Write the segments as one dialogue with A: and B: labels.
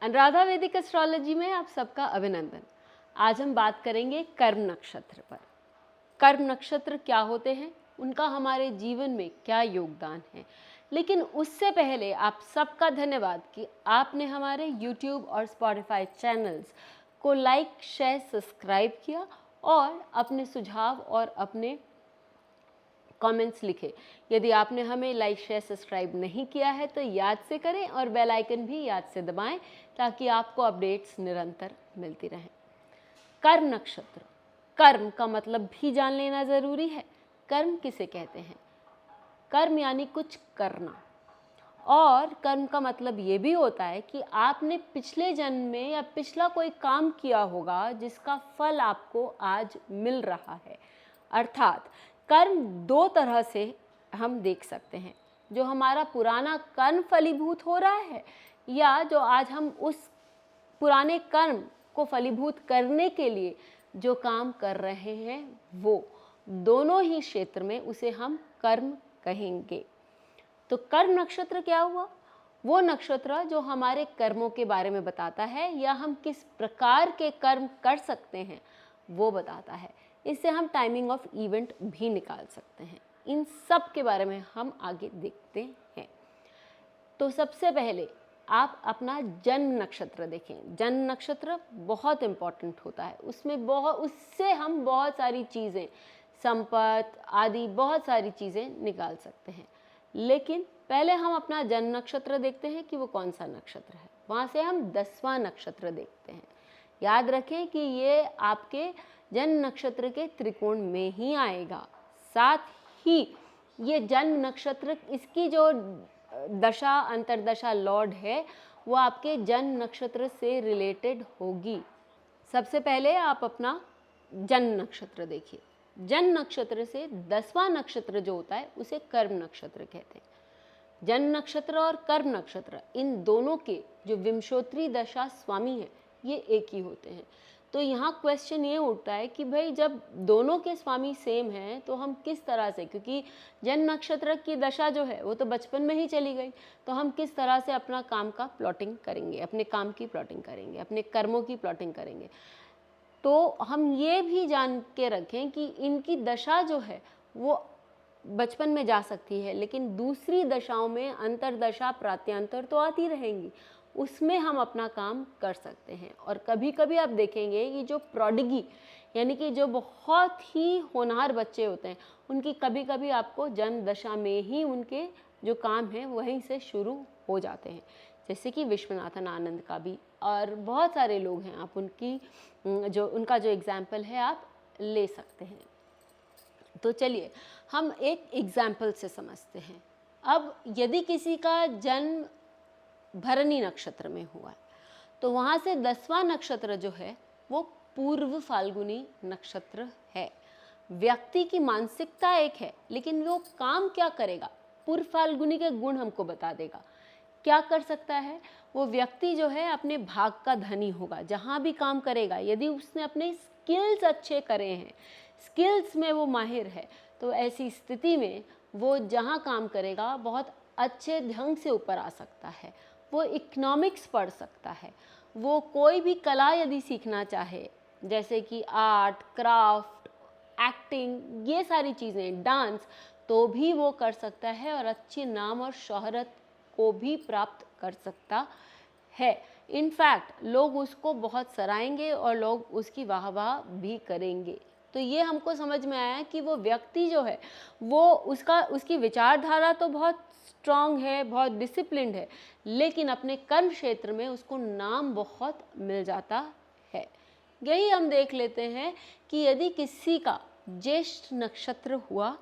A: अनुराधा वैदिक एस्ट्रोलॉजी में आप सबका अभिनंदन। आज हम बात करेंगे कर्म नक्षत्र पर। कर्म नक्षत्र क्या होते हैं, उनका हमारे जीवन में क्या योगदान है। लेकिन उससे पहले आप सबका धन्यवाद कि आपने हमारे YouTube और Spotify चैनल्स को लाइक, शेयर, सब्सक्राइब किया और अपने सुझाव और अपने कमेंट्स लिखे। यदि आपने हमें लाइक, शेयर, सब्सक्राइब नहीं किया है तो याद से करें और बेल आइकन भी याद से दबाएं ताकि आपको अपडेट्स निरंतर मिलती रहें। कर्म नक्षत्र, कर्म का मतलब भी जान लेना ज़रूरी है। कर्म किसे कहते हैं? कर्म यानी कुछ करना, और कर्म का मतलब ये भी होता है कि आपने पिछले जन्म में या पिछला कोई काम किया होगा जिसका फल आपको आज मिल रहा है। अर्थात कर्म दो तरह से हम देख सकते हैं, जो हमारा पुराना कर्म फलीभूत हो रहा है या जो आज हम उस पुराने कर्म को फलीभूत करने के लिए जो काम कर रहे हैं, वो दोनों ही क्षेत्र में उसे हम कर्म कहेंगे। तो कर्म नक्षत्र क्या हुआ? वो नक्षत्र जो हमारे कर्मों के बारे में बताता है या हम किस प्रकार के कर्म कर सकते हैं वो बताता है। इससे हम टाइमिंग ऑफ इवेंट भी निकाल सकते हैं। इन सब के बारे में हम आगे देखते हैं। तो सबसे पहले आप अपना जन्म नक्षत्र देखें। जन्म नक्षत्र बहुत इम्पॉर्टेंट होता है। उससे हम बहुत सारी चीज़ें, संपत्ति आदि बहुत सारी चीज़ें निकाल सकते हैं। लेकिन पहले हम अपना जन्म नक्षत्र देखते हैं कि वो कौन सा नक्षत्र है। वहाँ से हम 10वां नक्षत्र देखते हैं। याद रखें कि ये आपके जन्म नक्षत्र के त्रिकोण में ही आएगा। साथ ही ये जन्म नक्षत्र, इसकी जो दशा अंतरदशा लॉर्ड है वो आपके जन्म नक्षत्र से रिलेटेड होगी। सबसे पहले आप अपना जन्म नक्षत्र देखिए। जन्म नक्षत्र से 10वां नक्षत्र जो होता है उसे कर्म नक्षत्र कहते हैं। जन्म नक्षत्र और कर्म नक्षत्र, इन दोनों के जो विंशोत्तरी दशा स्वामी हैं ये एक ही होते हैं। तो यहाँ क्वेश्चन ये उठता है कि भाई जब दोनों के स्वामी सेम हैं तो हम किस तरह से, क्योंकि जन्म नक्षत्र की दशा जो है वो तो बचपन में ही चली गई, तो हम किस तरह से अपना काम का प्लॉटिंग करेंगे, अपने काम की प्लॉटिंग करेंगे, अपने कर्मों की प्लॉटिंग करेंगे। तो हम ये भी जान के रखें कि इनकी दशा जो है वो बचपन में जा सकती है, लेकिन दूसरी दशाओं में अंतरदशा प्रात्यांतर तो आती रहेंगी, उसमें हम अपना काम कर सकते हैं। और कभी कभी आप देखेंगे कि जो प्रोडिगी यानी कि जो बहुत ही होनहार बच्चे होते हैं, उनकी कभी कभी आपको जन्म दशा में ही उनके जो काम हैं वहीं से शुरू हो जाते हैं, जैसे कि विश्वनाथन आनंद का भी, और बहुत सारे लोग हैं। आप उनका जो एग्जाम्पल है आप ले सकते हैं। तो चलिए हम एक एग्जाम्पल से समझते हैं। अब यदि किसी का जन्म भरणी नक्षत्र में हुआ है तो वहाँ से 10वां नक्षत्र जो है वो पूर्व फाल्गुनी नक्षत्र है। व्यक्ति की मानसिकता एक है, लेकिन वो काम क्या करेगा पूर्व फाल्गुनी के गुण हमको बता देगा। क्या कर सकता है वो व्यक्ति जो है, अपने भाग का धनी होगा। जहाँ भी काम करेगा, यदि उसने अपने स्किल्स अच्छे करे हैं, स्किल्स में वो माहिर है, तो ऐसी स्थिति में वो जहाँ काम करेगा बहुत अच्छे ढंग से ऊपर आ सकता है। वो इकोनॉमिक्स पढ़ सकता है। वो कोई भी कला यदि सीखना चाहे, जैसे कि आर्ट, क्राफ्ट, एक्टिंग, ये सारी चीज़ें, डांस, तो भी वो कर सकता है और अच्छे नाम और शोहरत को भी प्राप्त कर सकता है। इनफैक्ट लोग उसको बहुत सराहेंगे और लोग उसकी वाहवाह भी करेंगे। तो ये हमको समझ में आया कि वो व्यक्ति जो है वो उसकी विचारधारा तो बहुत स्ट्रांग है, बहुत डिसिप्लिन्ड है, लेकिन अपने कर्म क्षेत्र में उसको नाम बहुत मिल जाता है। यही हम देख लेते हैं कि यदि किसी का ज्येष्ठ नक्षत्र हुआ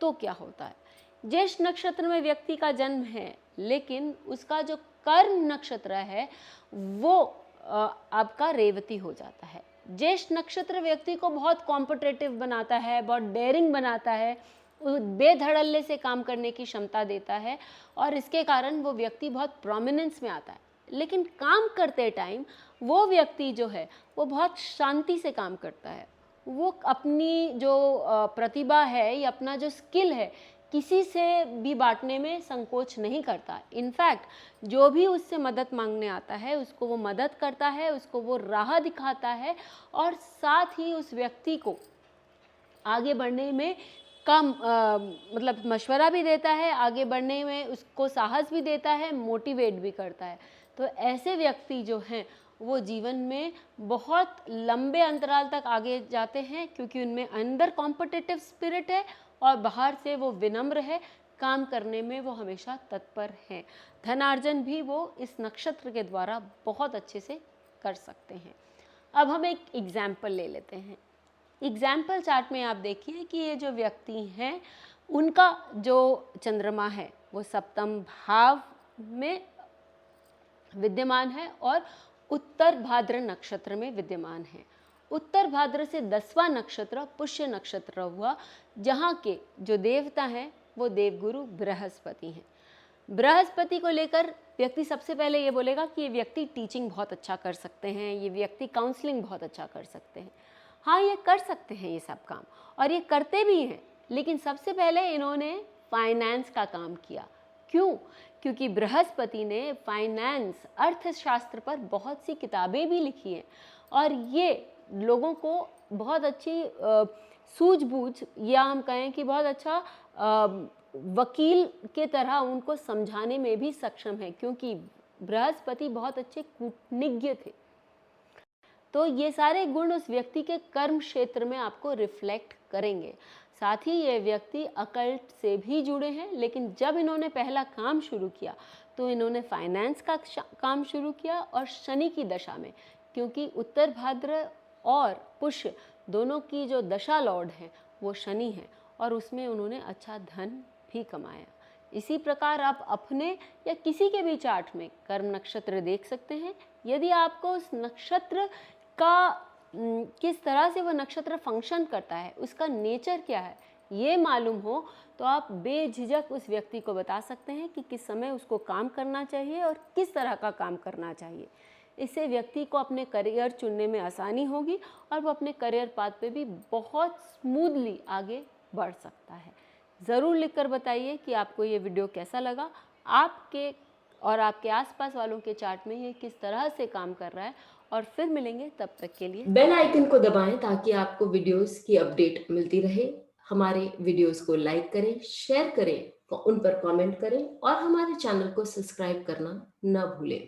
A: तो क्या होता है। ज्येष्ठ नक्षत्र में व्यक्ति का जन्म है, लेकिन उसका जो कर्म नक्षत्र है वो आपका रेवती हो जाता है। ज्येष्ठ नक्षत्र व्यक्ति को बहुत कॉम्पिटिटिव बनाता है, बहुत डेयरिंग बनाता है, बेधड़ल्ले से काम करने की क्षमता देता है, और इसके कारण वो व्यक्ति बहुत प्रोमिनेंस में आता है। लेकिन काम करते टाइम वो व्यक्ति जो है वो बहुत शांति से काम करता है। वो अपनी जो प्रतिभा है या अपना जो स्किल है किसी से भी बांटने में संकोच नहीं करता। इनफैक्ट जो भी उससे मदद मांगने आता है उसको वो मदद करता है, उसको वो राह दिखाता है और साथ ही उस व्यक्ति को आगे बढ़ने में मतलब मशवरा भी देता है, आगे बढ़ने में उसको साहस भी देता है, मोटिवेट भी करता है। तो ऐसे व्यक्ति जो हैं वो जीवन में बहुत लंबे अंतराल तक आगे जाते हैं, क्योंकि उनमें अंदर कॉम्पिटिटिव स्पिरिट है और बाहर से वो विनम्र है, काम करने में वो हमेशा तत्पर हैं। धनार्जन भी वो इस नक्षत्र के द्वारा बहुत अच्छे से कर सकते हैं। अब हम एक एग्जाम्पल ले लेते हैं। एग्जाम्पल चार्ट में आप देखिए कि ये जो व्यक्ति हैं उनका जो चंद्रमा है वो सप्तम भाव में विद्यमान है और उत्तर भाद्र नक्षत्र में विद्यमान है। उत्तर भाद्र से 10वां नक्षत्र पुष्य नक्षत्र हुआ, जहाँ के जो देवता हैं वो देवगुरु बृहस्पति हैं। बृहस्पति को लेकर व्यक्ति सबसे पहले ये बोलेगा कि ये व्यक्ति टीचिंग बहुत अच्छा कर सकते हैं, ये व्यक्ति काउंसलिंग बहुत अच्छा कर सकते हैं। हाँ, ये कर सकते हैं ये सब काम और ये करते भी हैं, लेकिन सबसे पहले इन्होंने फाइनेंस का काम किया। क्यों? क्योंकि बृहस्पति ने फाइनेंस अर्थशास्त्र पर बहुत सी किताबें भी लिखी हैं और ये लोगों को बहुत अच्छी सूझबूझ, या हम कहें कि बहुत अच्छा वकील के तरह उनको समझाने में भी सक्षम है, क्योंकि बृहस्पति बहुत अच्छे कूटनीज्ञ थे। तो ये सारे गुण उस व्यक्ति के कर्म क्षेत्र में आपको रिफ्लेक्ट करेंगे। साथ ही ये व्यक्ति अकल्ट से भी जुड़े हैं, लेकिन जब इन्होंने पहला काम शुरू किया तो इन्होंने फाइनेंस का काम शुरू किया और शनि की दशा में, क्योंकि उत्तर भाद्र और पुष्य दोनों की जो दशा लॉर्ड है वो शनि है और उसमें उन्होंने अच्छा धन भी कमाया। इसी प्रकार आप अपने या किसी के भी चार्ट में कर्म नक्षत्र देख सकते हैं। यदि आपको उस नक्षत्र का किस तरह से वह नक्षत्र फंक्शन करता है, उसका नेचर क्या है, ये मालूम हो तो आप बेझिझक उस व्यक्ति को बता सकते हैं कि किस समय उसको काम करना चाहिए और किस तरह का काम करना चाहिए। इससे व्यक्ति को अपने करियर चुनने में आसानी होगी और वो अपने करियर पाथ पे भी बहुत स्मूथली आगे बढ़ सकता है। ज़रूर लिखकर बताइए कि आपको ये वीडियो कैसा लगा, आपके और आपके आसपास वालों के चार्ट में ये किस तरह से काम कर रहा है। और फिर मिलेंगे, तब तक के लिए बेल आइकन को दबाएं ताकि आपको वीडियोस की अपडेट मिलती रहे। हमारे वीडियोस को लाइक करें, शेयर करें, उन पर कमेंट करें और हमारे चैनल को सब्सक्राइब करना न भूलें।